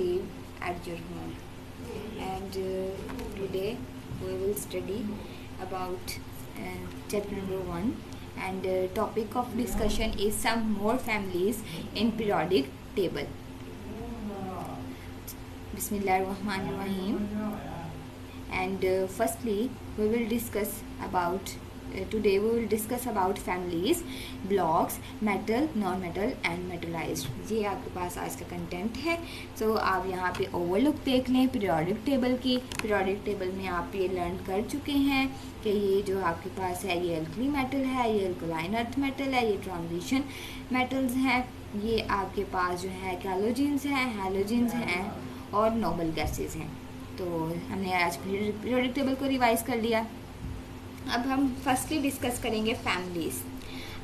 live at your home. And today we will study about chapter number 1, and topic of discussion is some more families in periodic table. Bismillahirrahmanirrahim. And firstly we will discuss about today we will discuss about families, blocks, metal, non metal and metalloids. ये आपके पास आज का content है। तो आप यहाँ पे overlook देख लें पीरियोडिक टेबल की। पीरियोडिक टेबल में आप ये लर्न कर चुके हैं कि ये जो आपके पास है ये अल्कली मेटल है, ये अल्कलाइन अर्थ मेटल है, ये ट्रांजिशन मेटल्स हैं, ये आपके पास जो है कैलोजिन्स हैं, हैलोजिन्स हैं और नोबल गैसेज हैं। तो हमने आज पीरियोडिक टेबल को रिवाइज कर लिया। अब हम फर्स्टली डिस्कस करेंगे फैमिलीज़।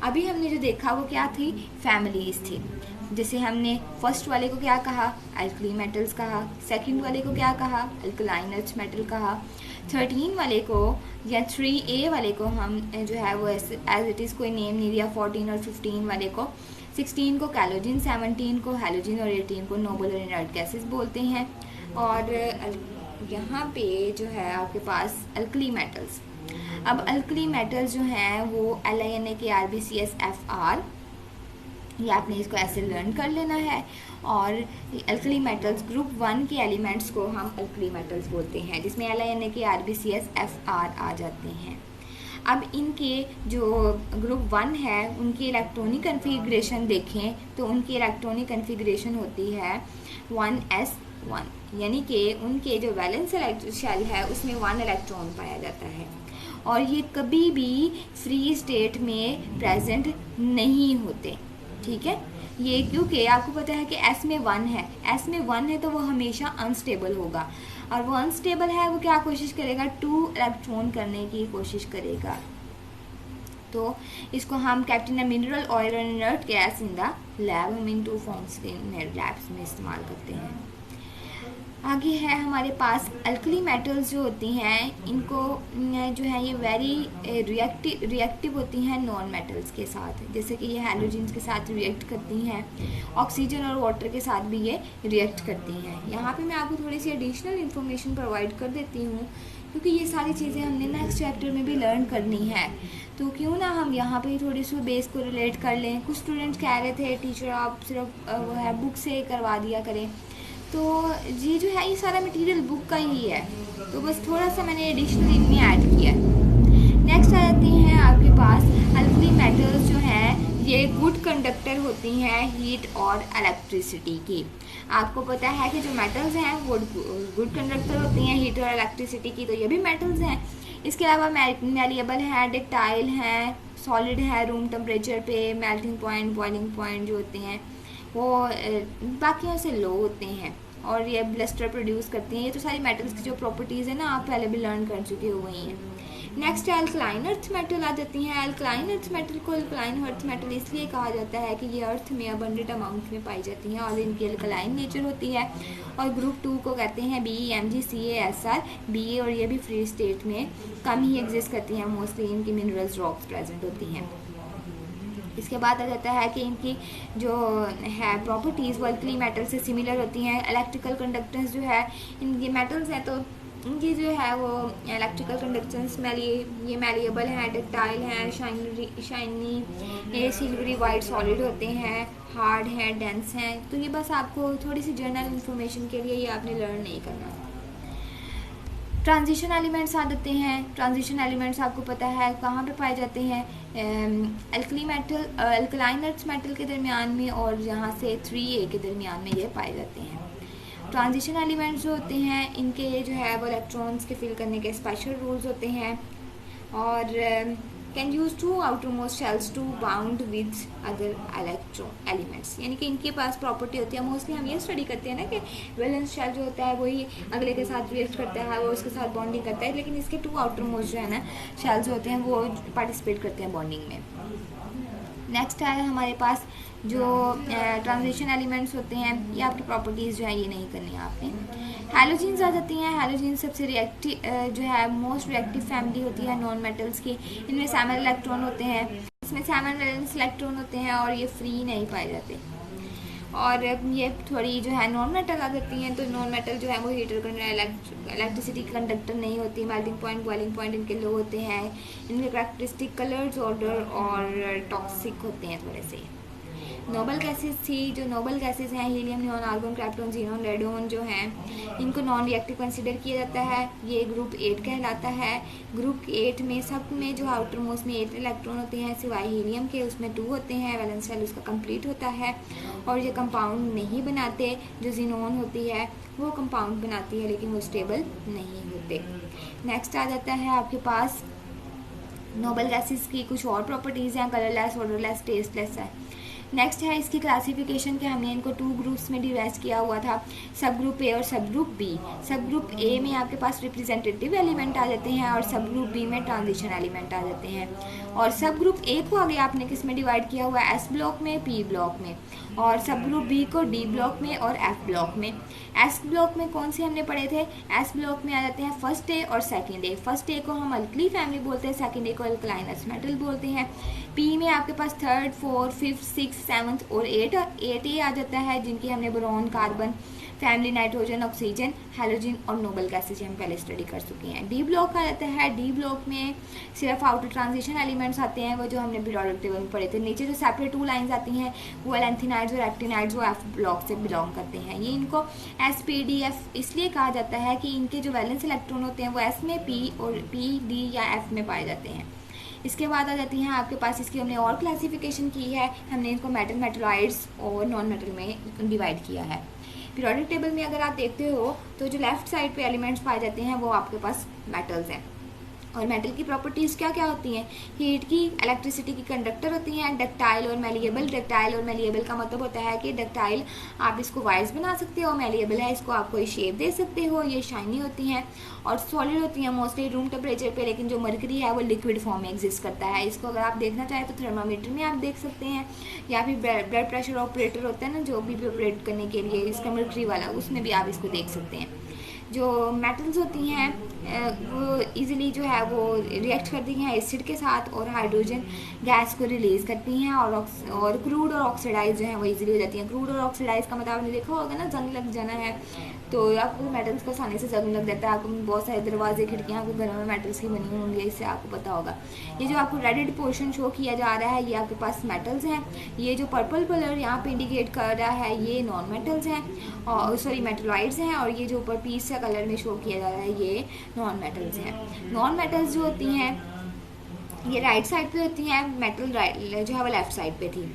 अभी हमने जो देखा वो क्या थी, फैमिलीज़ थी। जैसे हमने फर्स्ट वाले को क्या कहा, अल्कली मेटल्स कहा। सेकंड वाले को क्या कहा, अल्कलाइन अर्थ मेटल कहा। 13 वाले को या 3A वाले को हम जो है वो एज इट इज़ कोई नेम नहीं दिया। 14 और 15 वाले को, 16 को कैलोजिन, 17 को हैलोजिन और 18 को नोबल और इनर्ट गैसेस बोलते हैं। और यहाँ पे जो है आपके पास अल्कली मेटल्स। अब अल्कली मेटल्स जो हैं वो LiNaKRBCSFr, ये आपने इसको ऐसे लर्न कर लेना है। और अल्कली मेटल्स ग्रुप 1 के एलिमेंट्स को हम अल्कली मेटल्स बोलते हैं, जिसमें LiNaKRBCSFr आ जाते हैं। अब इनके जो ग्रुप 1 है उनकी इलेक्ट्रॉनिक कन्फिग्रेशन देखें तो उनकी इलेक्ट्रॉनिक कन्फिग्रेशन होती है 1s1, यानी कि उनके जो वैलेंस शेल है उसमें 1 इलेक्ट्रॉन पाया जाता है। और ये कभी भी फ्री स्टेट में प्रेजेंट नहीं होते, ठीक है। ये क्योंकि आपको पता है कि S में 1 है, S में 1 है तो वो हमेशा अनस्टेबल होगा। और वो अनस्टेबल है, वो क्या कोशिश करेगा, 2 इलेक्ट्रॉन करने की कोशिश करेगा। तो इसको हम कैप्टन अ मिनरल ऑयल और inert gas in the lab, हम इन 2 फॉर्म्स लैब्स में इस्तेमाल करते हैं। आगे है हमारे पास अल्कली मेटल्स जो होती हैं, इनको जो है ये वेरी रिएक्टिव होती हैं नॉन मेटल्स के साथ। जैसे कि ये हैलोजिन्स के साथ रिएक्ट करती हैं, ऑक्सीजन और वाटर के साथ भी ये रिएक्ट करती हैं। यहाँ पे मैं आपको थोड़ी सी एडिशनल इन्फॉर्मेशन प्रोवाइड कर देती हूँ, क्योंकि ये सारी चीज़ें हमने नेक्स्ट चैप्टर में भी लर्न करनी है। तो क्यों ना हम यहाँ पे थोड़ी सी बेस को रिलेट कर लें। कुछ स्टूडेंट्स कह रहे थे टीचर आप सिर्फ वो है बुक से करवा दिया करें, तो ये जो है ये सारा मटेरियल बुक का ही है, तो बस थोड़ा सा मैंने एडिशनल इनमें ऐड किया। नेक्स्ट आ जाती हैं आपके पास अल्कली मेटल्स जो हैं ये गुड कंडक्टर होती हैं हीट और इलेक्ट्रिसिटी की। आपको पता है कि जो मेटल्स हैं वो गुड कंडक्टर होती हैं हीट और इलेक्ट्रिसिटी की, तो ये भी मेटल्स हैं। इसके अलावा मैलिएबल है, डक्टाइल है, सॉलिड है, रूम टेम्परेचर पे, मेल्टिंग पॉइंट, बॉइलिंग पॉइंट जो होते हैं वो बाकियों से लो होते हैं, और ये ब्लस्टर प्रोड्यूस करती हैं। ये तो सारी मेटल्स की जो प्रॉपर्टीज़ है ना आप पहले भी लर्न कर चुके हो वही हैं। नेक्स्ट है अल्कलाइन अर्थ मेटल आ जाती हैं। अल्कलाइन अर्थ मेटल को अल्कलाइन अर्थ मेटल इसलिए कहा जाता है कि ये अर्थ में अबंडेंट अमाउंट में पाई जाती हैं और इनकी अल्कलाइन नेचर होती है। और ग्रुप 2 को कहते हैं BeMgCaSr, Ba, और ये भी फ्री स्टेट में कम ही एग्जिस्ट करती हैं। मोस्टली इनकी मिनरल्स रॉक्स प्रेजेंट होती हैं। इसके बाद आ जाता है कि इनकी जो है प्रॉपर्टीज़ वो अल्कली मेटल से सिमिलर होती हैं। इलेक्ट्रिकल कंडक्टेंस जो है इनके मेटल्स हैं तो इनकी जो है वो इलेक्ट्रिकल कंडक्टेंस ये मैलिएबल हैं, डक्टाइल हैं, शाइनी, ये सिल्वरी वाइट सॉलिड होते हैं, हार्ड हैं, डेंस हैं। तो ये बस आपको थोड़ी सी जनरल इन्फॉर्मेशन के लिए ये आपने लर्न नहीं करना। ट्रांजिशन एलिमेंट्स आ जाते हैं। ट्रांजिशन एलिमेंट्स आपको पता है कहाँ पे पाए जाते हैं, alkali metal alkaline earth metal के दरमियान में और यहाँ से 3A के दरमियान में ये पाए जाते हैं। ट्रांजिशन एलिमेंट्स जो होते हैं इनके जो है वो इलेक्ट्रॉन्स के फिल करने के स्पेशल रूल्स होते हैं और can use 2 outermost shells to bound with other electron elements, यानी कि इनके पास प्रॉपर्टी होती है। मोस्टली हम ये स्टडी करते हैं ना कि वैलेंस शेल जो होता है वही अगले के साथ रिएक्ट करता है, वो उसके साथ बॉन्डिंग करता है, लेकिन इसके 2 आउटरमोस्ट जो है ना शेल्स होते हैं वो पार्टिसिपेट करते हैं बॉन्डिंग में। नेक्स्ट है हमारे पास जो ट्रांजिशन एलिमेंट्स होते हैं, ये आपकी प्रॉपर्टीज़ जो है ये नहीं करनी है आपने। हैलोजिन्स आ जाती हैं। हैलोजिन सबसे रिएक्टिव जो है मोस्ट रिएक्टिव फैमिली होती है नॉन मेटल्स की। इनमें 7 इलेक्ट्रॉन होते हैं, इसमें 7 वैलेंस इलेक्ट्रॉन होते हैं और ये फ्री नहीं पाए जाते। और ये थोड़ी जो है नॉन मेटल आ जाती हैं। तो नॉन मेटल जो है वो हीटर इलेक्ट्रिसिटी कंडक्टर नहीं होती, मेल्टिंग पॉइंट बॉइलिंग पॉइंट इनके लो होते हैं, इनके करैक्टरिस्टिक कलर्स ऑर्डर और टॉक्सिक होते हैं थोड़े से। नोबल गैसेस थी, जो नोबल गैसेस हैं helium, neon, argon, krypton, xenon, radon जो हैं इनको नॉन रिएक्टिव कंसिडर किया जाता है। ये ग्रुप 8 कहलाता है। ग्रुप 8 में सब में जो आउटर मोस्ट में 8 इलेक्ट्रॉन होते हैं सिवाय हीलियम के, उसमें 2 होते हैं, वैलेंस शेल उसका कंप्लीट होता है और ये कंपाउंड नहीं बनाते। जो जीनोन होती है वो कंपाउंड बनाती है लेकिन वो स्टेबल नहीं होते। नेक्स्ट आ जाता है आपके पास नोबल गैसेस की कुछ और प्रॉपर्टीज़ हैं, कलरलेस, ऑर्डरलेस, टेस्टलेस है। नेक्स्ट है इसकी क्लासिफिकेशन के हमने इनको 2 ग्रुप्स में डिवाइड किया हुआ था, सब ग्रुप ए और सब ग्रुप बी। सब ग्रुप ए में आपके पास रिप्रेजेंटेटिव एलिमेंट आ जाते हैं और सब ग्रुप बी में ट्रांजिशन एलिमेंट आ जाते हैं। और सब ग्रुप ए को आगे आपने किस में डिवाइड किया हुआ है, एस ब्लॉक में, पी ब्लॉक में, और सब ग्रुप बी को डी ब्लॉक में और एफ ब्लॉक में। एस ब्लॉक में कौन से हमने पढ़े थे, एस ब्लॉक में आ जाते हैं फर्स्ट ए और सेकंड ए। फर्स्ट ए को हम अल्कली फैमिली बोलते हैं, सेकंड ए को अल्कलाइन अर्थ मेटल बोलते हैं। पी में आपके पास 3rd, 4th, 5th, 6th, 7th और 8 ए आ जाता है, जिनकी हमने boron, carbon family, nitrogen, oxygen, halogen और नोबल गैसेज हम पहले स्टडी कर चुके हैं। डी ब्लॉक आ जाता है, डी ब्लॉक में सिर्फ आउटर ट्रांजिशन एलिमेंट्स आते हैं, वो जो हमने पीरियोडिक टेबल में पढ़े थे। नीचे जो सेपरेट 2 लाइंस आती हैं वो एलेंथिनाइड्स और एक्टिनाइड्स वो एफ ब्लॉक से बिलोंग करते हैं। ये इनको एस पी डी एफ इसलिए कहा जाता है कि इनके जो वैलेंस इलेक्ट्रॉन होते हैं वो एस में, पी और पी, डी या एफ में पाए जाते हैं। इसके बाद आ जाती हैं आपके पास, इसकी हमने और क्लासिफिकेशन की है, हमने इनको मेटल, मेटलॉइड्स और नॉन मेटल में डिवाइड किया है। पीरियोडिक टेबल में अगर आप देखते हो तो जो लेफ्ट साइड पे एलिमेंट्स पाए जाते हैं वो आपके पास मेटल्स हैं। और मेटल की प्रॉपर्टीज़ क्या क्या होती हैं, हीट की, इलेक्ट्रिसिटी की कंडक्टर होती हैं, डक्टाइल और मेलिएबल। डक्टाइल और मेलिएबल का मतलब होता है कि डक्टाइल आप इसको वाइज बना सकते हो, मेलिएबल है इसको आप कोई शेप दे सकते हो, ये शाइनी होती हैं और सॉलिड होती हैं मोस्टली रूम टेम्परेचर पे, लेकिन जो मरकरी है वो लिक्विड फॉर्म में एग्जिस्ट करता है। इसको अगर आप देखना चाहें तो थर्मामीटर में आप देख सकते हैं, या फिर ब्लड प्रेशर ऑपरेटर होता है ना जो भी ऑपरेट करने के लिए इसका मरकरी वाला, उसमें भी आप इसको देख सकते हैं। जो मेटल्स होती हैं वो इजीली जो है वो रिएक्ट करती हैं एसिड के साथ और हाइड्रोजन गैस को रिलीज़ करती हैं और क्रूड और ऑक्सीडाइज जो है वो इजीली हो जाती हैं। क्रूड और ऑक्सीडाइज का मतलब आपने देखा होगा ना, जंग लग जाना है, तो आपको मेटल्स को आसानी से जंग लग जाता है। आपको बहुत सारे दरवाजे, खिड़कियाँ आपके घरों में मेटल्स की बनी होंगी, इससे आपको पता होगा। ये जो आपको रेडेड पोर्शन शो किया जा रहा है ये आपके पास मेटल्स हैं। ये जो पर्पल कलर यहाँ पे इंडिकेट कर रहा है ये नॉन मेटल्स हैं, और सॉरी मेटलॉइड्स हैं, और ये जो ऊपर पीस सा कलर में शो किया जा रहा है ये नॉन मेटल्स हैं। नॉन मेटल्स जो होती हैं ये राइट साइड पे होती हैं, मेटल जो है वो लेफ्ट साइड पे थी।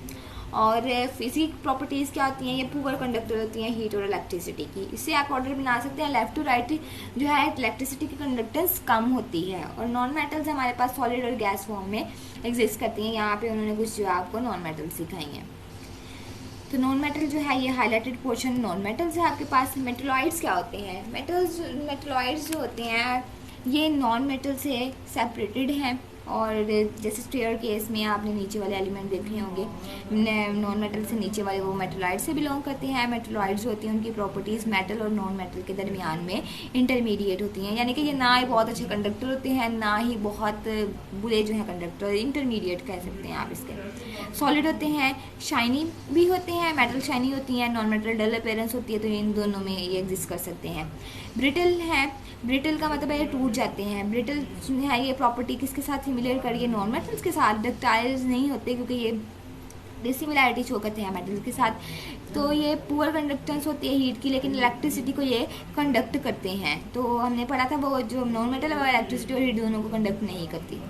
और फिजिक प्रॉपर्टीज़ क्या होती हैं, ये पुअर कंडक्टर होती हैं हीट और इलेक्ट्रिसिटी की। इससे आप ऑर्डर बना सकते हैं, लेफ्ट टू राइट जो है इलेक्ट्रिसिटी की कंडक्टेंस कम होती है। और नॉन मेटल्स हमारे पास सॉलिड और गैस फॉर्म में एग्जिस्ट करती हैं। यहाँ पे उन्होंने कुछ जो आपको नॉन मेटल्स सिखाई हैं। तो नॉन मेटल जो है ये हाईलाइटेड पोर्शन नॉन मेटल्स है आपके पास। मेटलॉइड्स क्या होते हैं, मेटलॉइड्स जो होते हैं ये नॉन मेटल से सेपरेटेड हैं, और जैसे स्टेयर केस में आपने नीचे वाले एलिमेंट देखे होंगे, नॉन मेटल से नीचे वाले वो मेटलॉइड से बिलोंग करते हैं। मेटलॉइड्स होती हैं उनकी प्रॉपर्टीज़ मेटल और नॉन मेटल के दरमियान में इंटरमीडिएट होती हैं, यानी कि ये ना ही बहुत अच्छे कंडक्टर होते हैं ना ही बहुत बुरे जो हैं कंडक्टर, इंटरमीडिएट कह सकते हैं आप इसके। सॉलिड होते हैं, शाइनी भी होते हैं, मेटल शाइनी होती हैं, नॉन मेटल डल अपीयरेंस होती है, तो इन दोनों में ये एग्जिस्ट कर सकते हैं। ब्रिटल है, ब्रिटल का मतलब है ये टूट जाते हैं। ब्रिटल है ये प्रॉपर्टी किसके साथ सिमिलर करिए, नॉन मेटल्स के साथ। डक्टाइल्स नहीं होते क्योंकि ये डिसिमिलैरिटी शो करते हैं मेटल्स के साथ। तो ये पुअर कंडक्टेंस होती है हीट की, लेकिन इलेक्ट्रिसिटी को ये कंडक्ट करते हैं। तो हमने पढ़ा था वो जो नॉन मेटल और इलेक्ट्रिसिटी और हीट दोनों को कंडक्ट नहीं करती।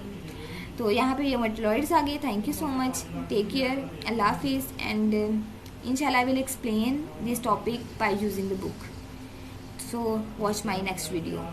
तो यहाँ पे ये मेटलॉइड्स आ गए। Thank you so much, take care, अल्लाह हाफिज़, एंड इंशाल्लाह I will explain this topic by using the book. So watch my next video.